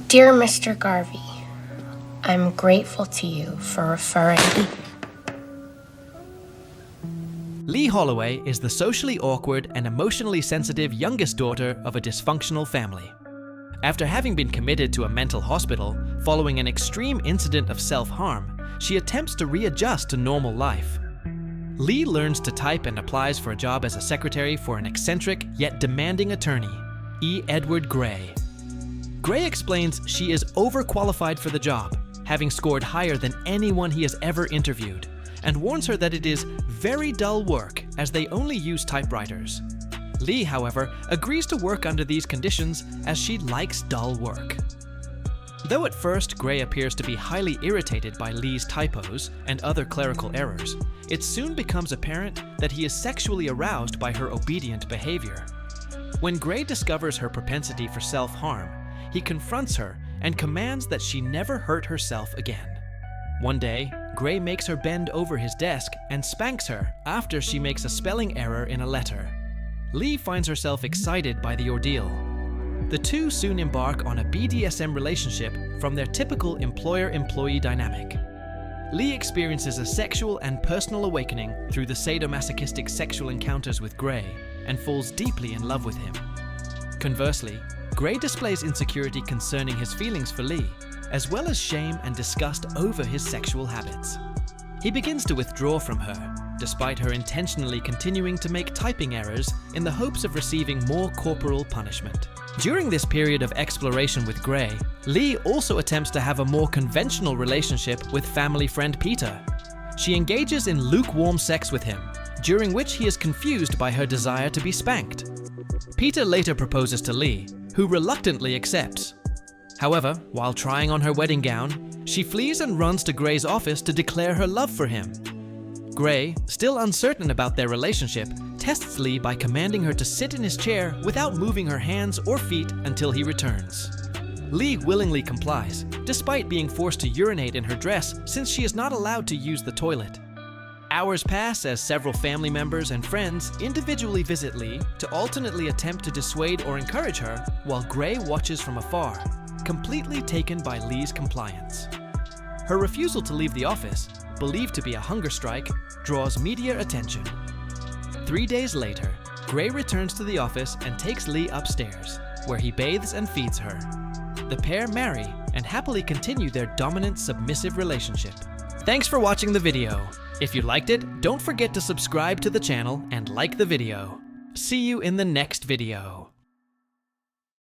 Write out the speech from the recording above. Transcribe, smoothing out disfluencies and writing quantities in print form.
Dear Mr. Garvey, I'm grateful to you for referring. Lee Holloway is the socially awkward and emotionally sensitive youngest daughter of a dysfunctional family. After having been committed to a mental hospital following an extreme incident of self-harm, she attempts to readjust to normal life. Lee learns to type and applies for a job as a secretary for an eccentric yet demanding attorney, E. Edward Gray. Gray explains she is overqualified for the job, having scored higher than anyone he has ever interviewed, and warns her that it is very dull work as they only use typewriters. Lee, however, agrees to work under these conditions as she likes dull work. Though at first Gray appears to be highly irritated by Lee's typos and other clerical errors, it soon becomes apparent that he is sexually aroused by her obedient behavior. When Gray discovers her propensity for self-harm, he confronts her and commands that she never hurt herself again. One day, Gray makes her bend over his desk and spanks her after she makes a spelling error in a letter. Lee finds herself excited by the ordeal. The two soon embark on a BDSM relationship from their typical employer-employee dynamic. Lee experiences a sexual and personal awakening through the sadomasochistic sexual encounters with Gray and falls deeply in love with him. Conversely, Gray displays insecurity concerning his feelings for Lee, as well as shame and disgust over his sexual habits. He begins to withdraw from her, despite her intentionally continuing to make typing errors in the hopes of receiving more corporal punishment. During this period of exploration with Gray, Lee also attempts to have a more conventional relationship with family friend Peter. She engages in lukewarm sex with him, during which he is confused by her desire to be spanked. Peter later proposes to Lee, who reluctantly accepts. However, while trying on her wedding gown, she flees and runs to Gray's office to declare her love for him. Gray, still uncertain about their relationship, tests Lee by commanding her to sit in his chair without moving her hands or feet until he returns. Lee willingly complies, despite being forced to urinate in her dress since she is not allowed to use the toilet. Hours pass as several family members and friends individually visit Lee to alternately attempt to dissuade or encourage her, while Gray watches from afar, completely taken by Lee's compliance. Her refusal to leave the office, believed to be a hunger strike, draws media attention. 3 days later, Gray returns to the office and takes Lee upstairs, where he bathes and feeds her. The pair marry and happily continue their dominant, submissive relationship. Thanks for watching the video. If you liked it, don't forget to subscribe to the channel and like the video. See you in the next video.